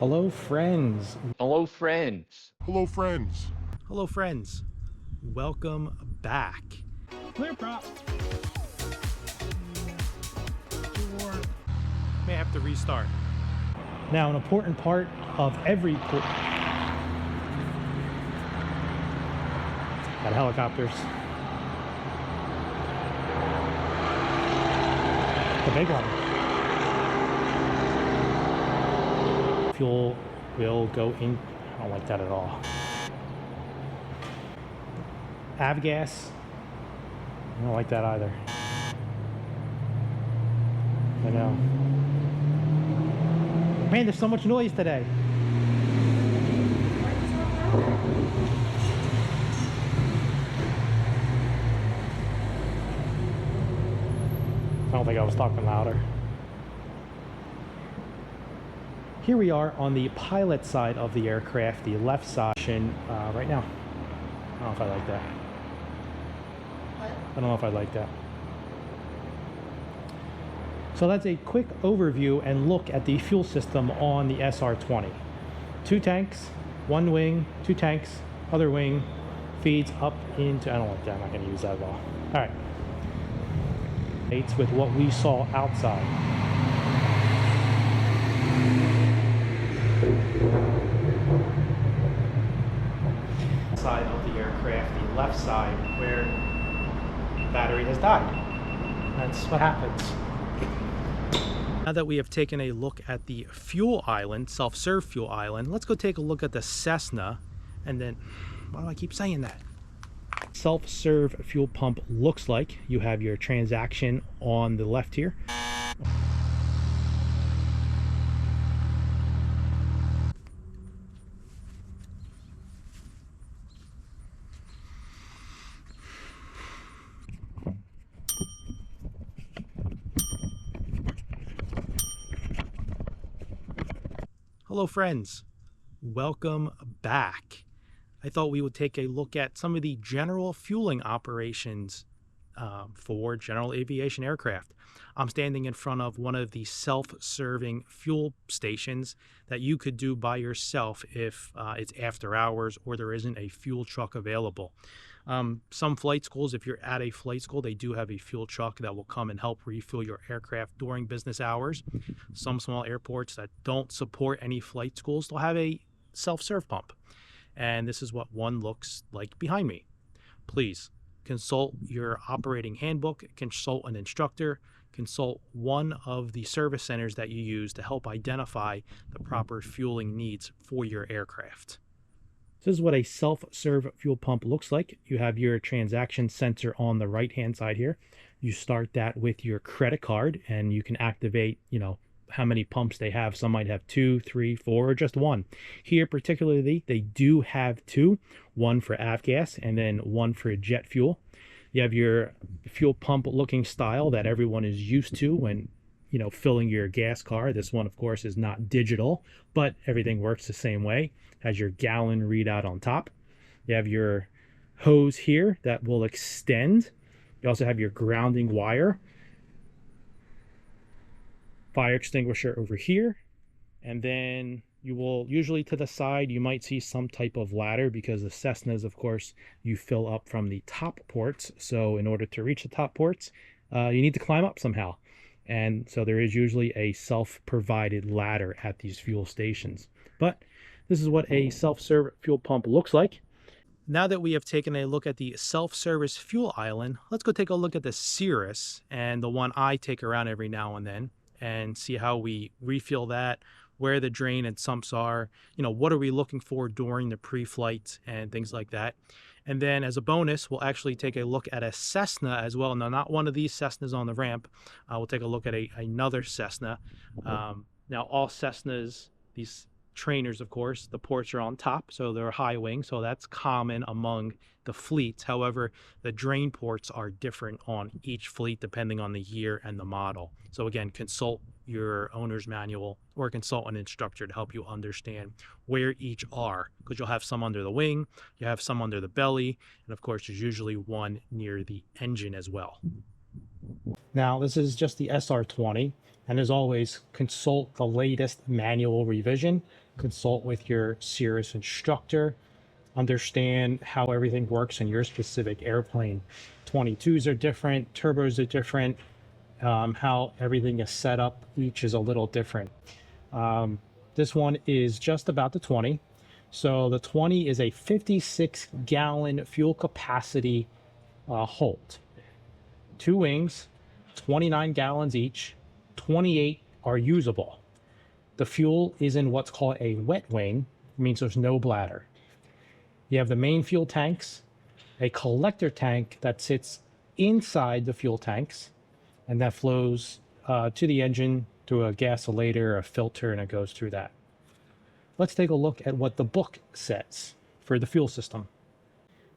Hello, friends. Hello, friends. Hello, friends. Hello, friends. Welcome back. Clear prop. May have to restart. Now, an important part of every got helicopters. The big one. Fuel will go in. I don't like that at all. Avgas. I don't like that either. I know. Man, there's so much noise today. I don't think I was talking louder. Here we are on the pilot side of the aircraft, the left side right now. I don't know if I like that. I don't know if I like that. So that's a quick overview and look at the fuel system on the SR20. 2 tanks, 1 wing, 2 tanks, other wing, feeds up into, I don't like that, I'm not going to use that at all. All right. It's with what we saw outside. Side of the aircraft, the left side where the battery has died. That's what happens. Now that we have taken a look at the fuel island, self-serve fuel island, let's go take a look at the Cessna. And then, why do I keep saying that? Self-serve fuel pump looks like. You have your transaction on the left here. Hello, friends. Welcome back. I thought we would take a look at some of the general fueling operations for general aviation aircraft. I'm standing in front of one of the self-serving fuel stations that you could do by yourself if it's after hours or there isn't a fuel truck available. Some flight schools, if you're at a flight school, they do have a fuel truck that will come and help refuel your aircraft during business hours. Some small airports that don't support any flight schools, they'll have a self-serve pump. And this is what one looks like behind me. Please consult your operating handbook, consult an instructor, consult one of the service centers that you use to help identify the proper fueling needs for your aircraft. This is what a self-serve fuel pump looks like. You have your transaction sensor on the right-hand side here. You start that with your credit card and you can activate, how many pumps they have. Some might have 2, 3, 4, or just 1. Here particularly, they do have 2, one for avgas and then 1 for jet fuel. You have your fuel pump looking style that everyone is used to when filling your gas car. This one, of course, is not digital, but everything works the same way. Has your gallon readout on top. You have your hose here that will extend. You also have your grounding wire. Fire extinguisher over here. And then you will usually to the side, you might see some type of ladder because the Cessnas, of course, you fill up from the top ports. So in order to reach the top ports, you need to climb up somehow. And so there is usually a self-provided ladder at these fuel stations. But this is what a self-serve fuel pump looks like. Now that we have taken a look at the self-service fuel island, let's go take a look at the Cirrus and the one I take around every now and then and see how we refuel that, where the drain and sumps are, what are we looking for during the pre-flight and things like that. And then as a bonus, we'll actually take a look at a Cessna as well. Now, not one of these Cessnas on the ramp. We'll take a look at another Cessna. Now, all Cessnas, these trainers, of course, the ports are on top, so they're high wing, so that's common among the fleets. However, the drain ports are different on each fleet depending on the year and the model. So again, consult your owner's manual or consult an instructor to help you understand where each are, because you'll have some under the wing, you have some under the belly, and of course there's usually one near the engine as well. Now, this is just the SR20, and as always, consult the latest manual revision. consult with your Cirrus instructor, understand how everything works in your specific airplane. 22s are different, turbos are different, how everything is set up, each is a little different. This one is just about the 20. So the 20 is a 56-gallon fuel capacity Holt. Two wings, 29 gallons each, 28 are usable. The fuel is in what's called a wet wing, means there's no bladder. You have the main fuel tanks, a collector tank that sits inside the fuel tanks, and that flows to the engine through a gasilator, a filter, and it goes through that. Let's take a look at what the book says for the fuel system.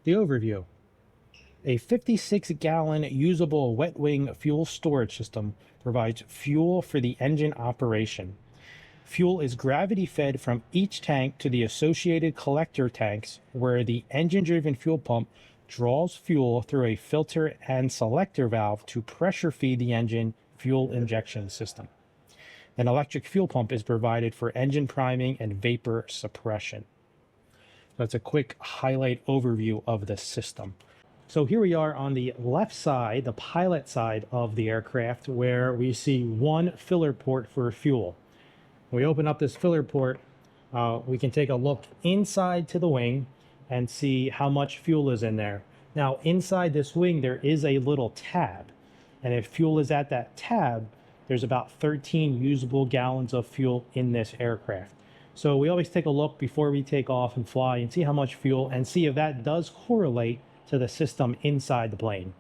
The overview. A 56-gallon usable wet wing fuel storage system provides fuel for the engine operation. Fuel is gravity fed from each tank to the associated collector tanks, where the engine-driven fuel pump draws fuel through a filter and selector valve to pressure feed the engine fuel injection system. An electric fuel pump is provided for engine priming and vapor suppression. That's a quick highlight overview of the system. So here we are on the left side, the pilot side of the aircraft, where we see one filler port for fuel. When we open up this filler port, we can take a look inside to the wing and see how much fuel is in there. Now, inside this wing, there is a little tab. And if fuel is at that tab, there's about 13 usable gallons of fuel in this aircraft. So we always take a look before we take off and fly and see how much fuel and see if that does correlate to the system inside the plane.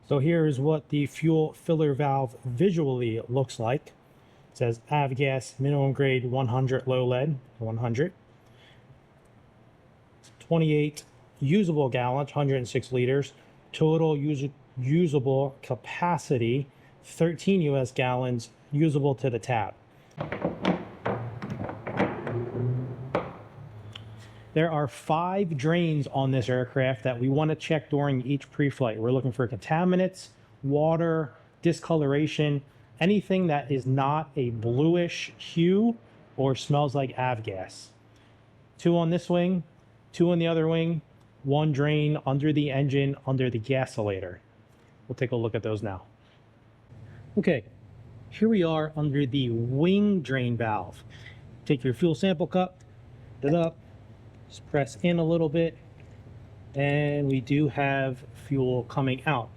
So here is what the fuel filler valve visually looks like. It says Avgas minimum grade 100 low lead, 100. 28 usable gallons, 106 liters. Total usable capacity, 13 US gallons usable to the tab. There are 5 drains on this aircraft that we want to check during each pre-flight. We're looking for contaminants, water, discoloration, anything that is not a bluish hue or smells like avgas. 2 on this wing, 2 on the other wing, 1 drain under the engine, under the gasilator. We'll take a look at those now. Okay, here we are under the wing drain valve. Take your fuel sample cup, put it up, just press in a little bit, and we do have fuel coming out.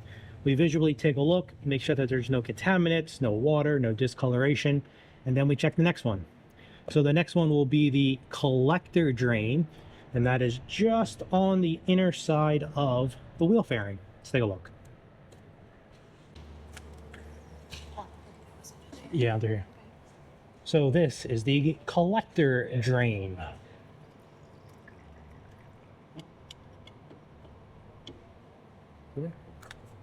We visually take a look, make sure that there's no contaminants, no water, no discoloration, and then we check the next one. So the next one will be the collector drain, and that is just on the inner side of the wheel fairing. Let's take a look. Yeah, under here. So this is the collector drain.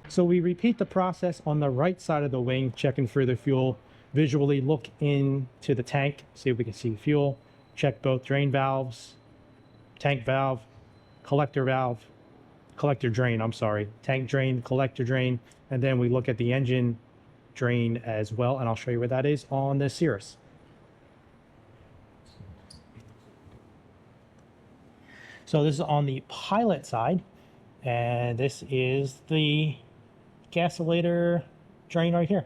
So we repeat the process on the right side of the wing, checking for the fuel. Visually look into the tank, see if we can see fuel. Check both drain valves, tank valve, collector drain, I'm sorry. Tank drain, collector drain, and then we look at the engine drain as well, and I'll show you where that is on the Cirrus. So this is on the pilot side, and this is the gasilator drain right here.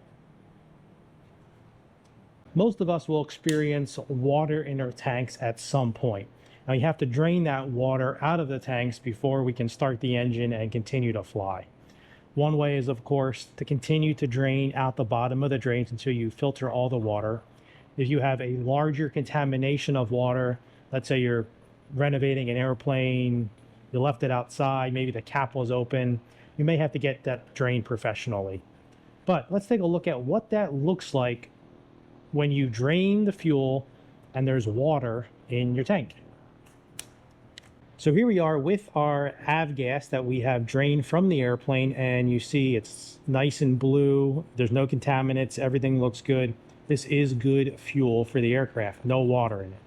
Most of us will experience water in our tanks at some point. Now you have to drain that water out of the tanks before we can start the engine and continue to fly. One way is, of course, to continue to drain out the bottom of the drains until you filter all the water. If you have a larger contamination of water, let's say you're renovating an airplane, you left it outside, maybe the cap was open, you may have to get that drained professionally. But let's take a look at what that looks like when you drain the fuel and there's water in your tank. So here we are with our avgas that we have drained from the airplane, and you see it's nice and blue. There's no contaminants, everything looks good. This is good fuel for the aircraft, no water in it.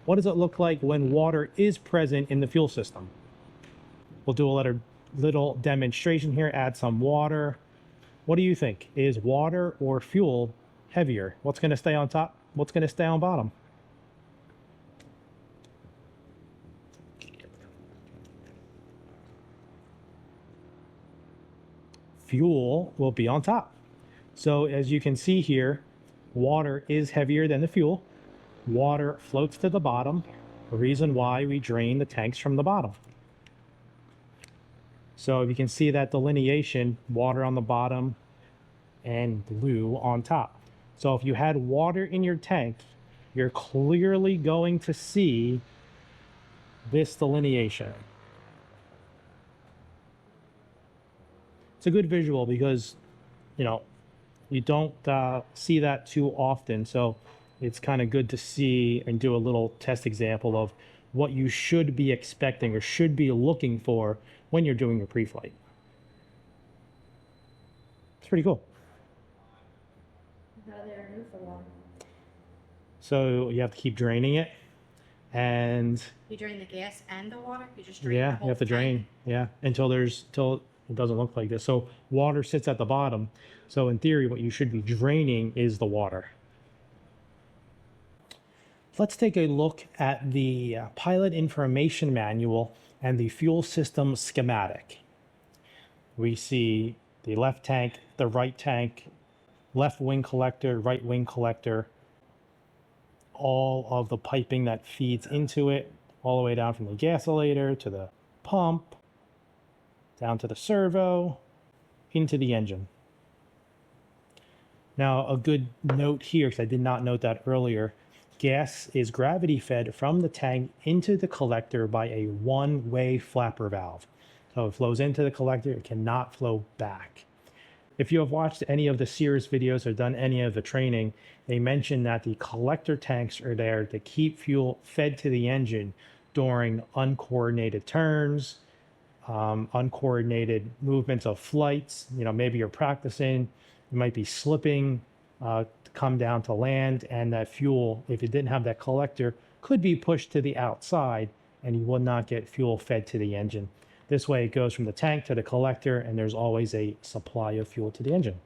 What does it look like when water is present in the fuel system? We'll do a little demonstration here, add some water. What do you think? Is water or fuel heavier? What's going to stay on top? What's going to stay on bottom? Fuel will be on top. So as you can see here, water is heavier than the fuel. Water floats to the bottom, the reason why we drain the tanks from the bottom. So if you can see that delineation, water on the bottom and blue on top. So if you had water in your tank, you're clearly going to see this delineation. It's a good visual because, you know, you don't see that too often. So it's kind of good to see and do a little test example of what you should be expecting or should be looking for when you're doing your pre-flight. It's pretty cool. How do they remove the water? So you have to keep draining it, and You drain the gas and the water? You just drain the yeah, whole you have to drain, tank? yeah, until it doesn't look like this. So water sits at the bottom. So in theory, what you should be draining is the water. Let's take a look at the pilot information manual and the fuel system schematic. We see the left tank, the right tank, left wing collector, right wing collector, all of the piping that feeds into it, all the way down from the gasilator to the pump, down to the servo, into the engine. Now, a good note here, because I did not note that earlier, gas is gravity fed from the tank into the collector by a one-way flapper valve. So it flows into the collector, it cannot flow back. If you have watched any of the Cirrus videos or done any of the training, they mention that the collector tanks are there to keep fuel fed to the engine during uncoordinated turns, uncoordinated movements of flights. You know, maybe you're practicing, you might be slipping to come down to land, and that fuel, if it didn't have that collector, could be pushed to the outside and you will not get fuel fed to the engine. This way it goes from the tank to the collector, and there's always a supply of fuel to the engine.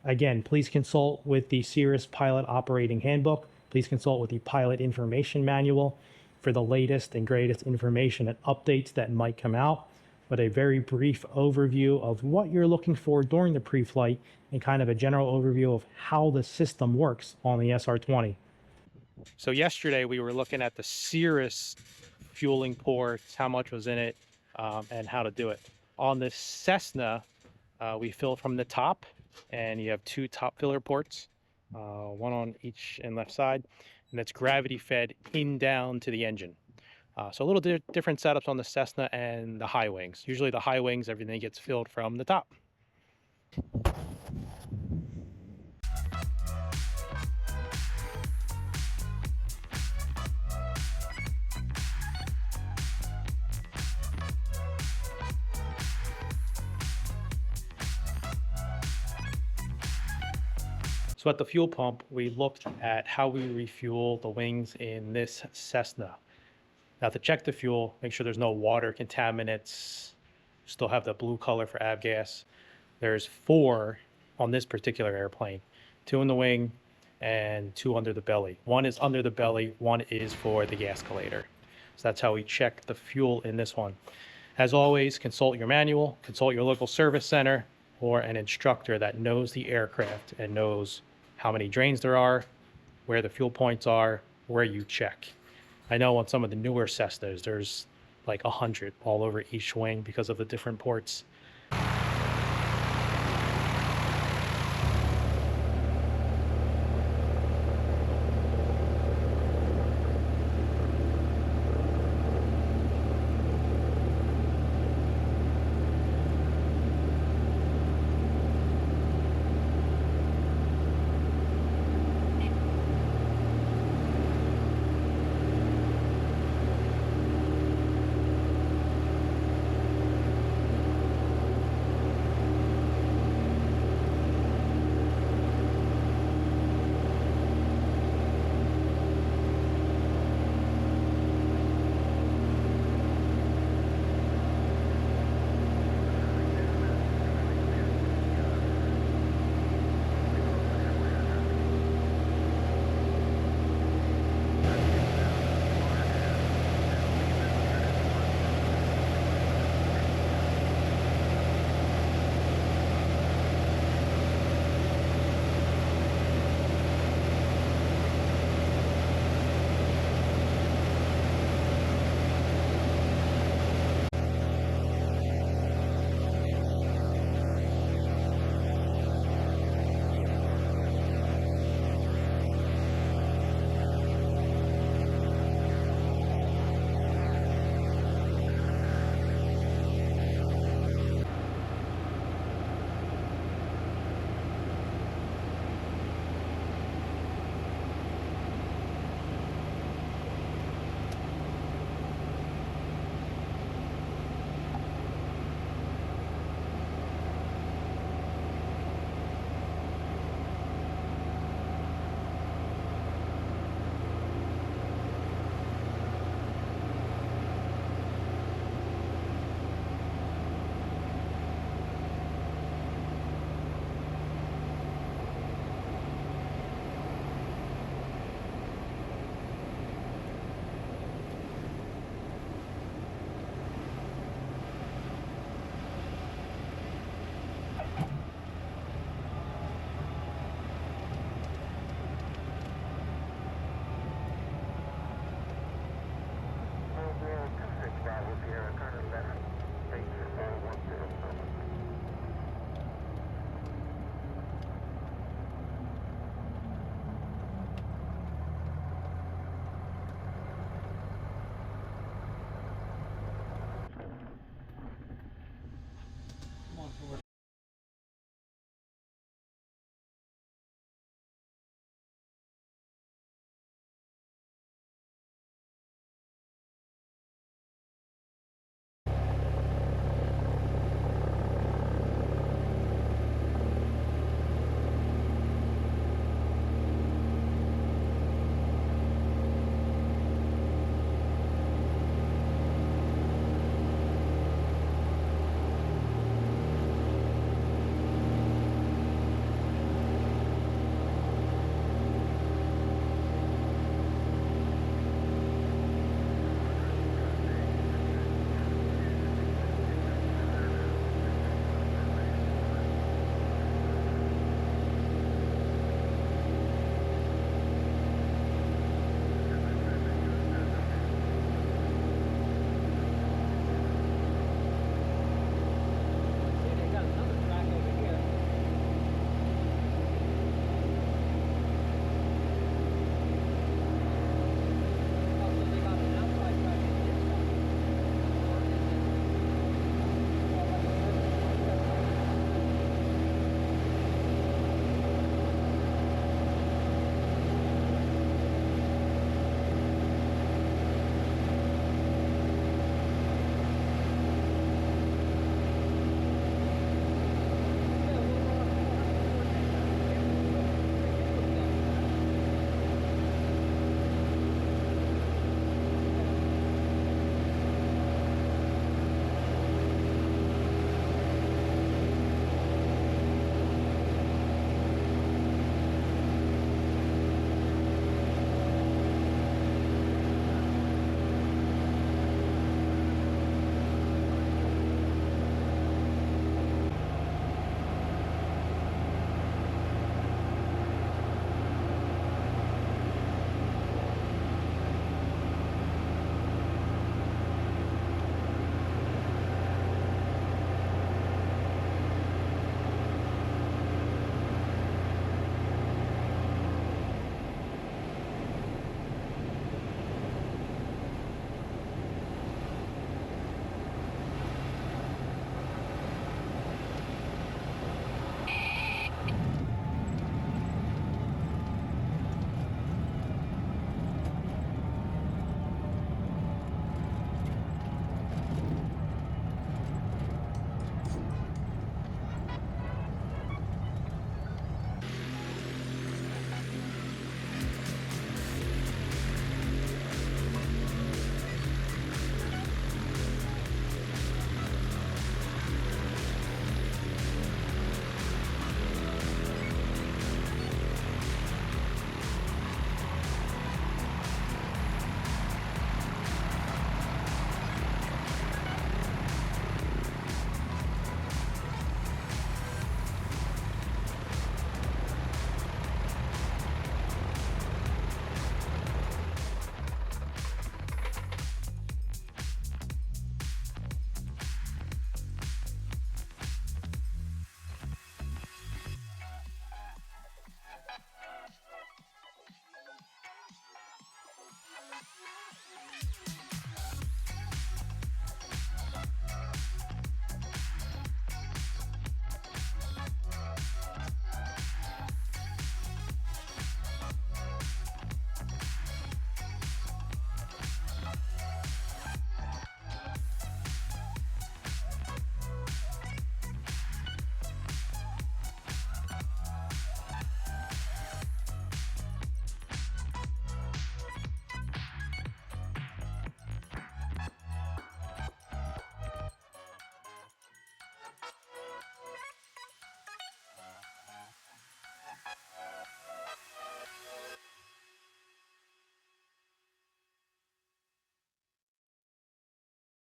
Again, please consult with the Cirrus Pilot Operating Handbook. Please consult with the Pilot Information Manual for the latest and greatest information and updates that might come out. But a very brief overview of what you're looking for during the pre-flight and kind of a general overview of how the system works on the SR-20. So yesterday we were looking at the Cirrus fueling ports, how much was in it, and how to do it. On the Cessna, we fill from the top, and you have two top filler ports, one on each and left side, and that's gravity fed in down to the engine. So a little different setups on the Cessna and the high wings. Usually the high wings, everything gets filled from the top. So at the fuel pump, we looked at how we refuel the wings in this Cessna. Now to check the fuel, make sure there's no water contaminants, still have the blue color for avgas. There's 4 on this particular airplane, 2 in the wing and 2 under the belly. 1 is under the belly, 1 is for the gascolator. So that's how we check the fuel in this one. As always, consult your manual, consult your local service center or an instructor that knows the aircraft and knows how many drains there are, where the fuel points are, where you check. I know on some of the newer Cessnas, there's like 100 all over each wing because of the different ports.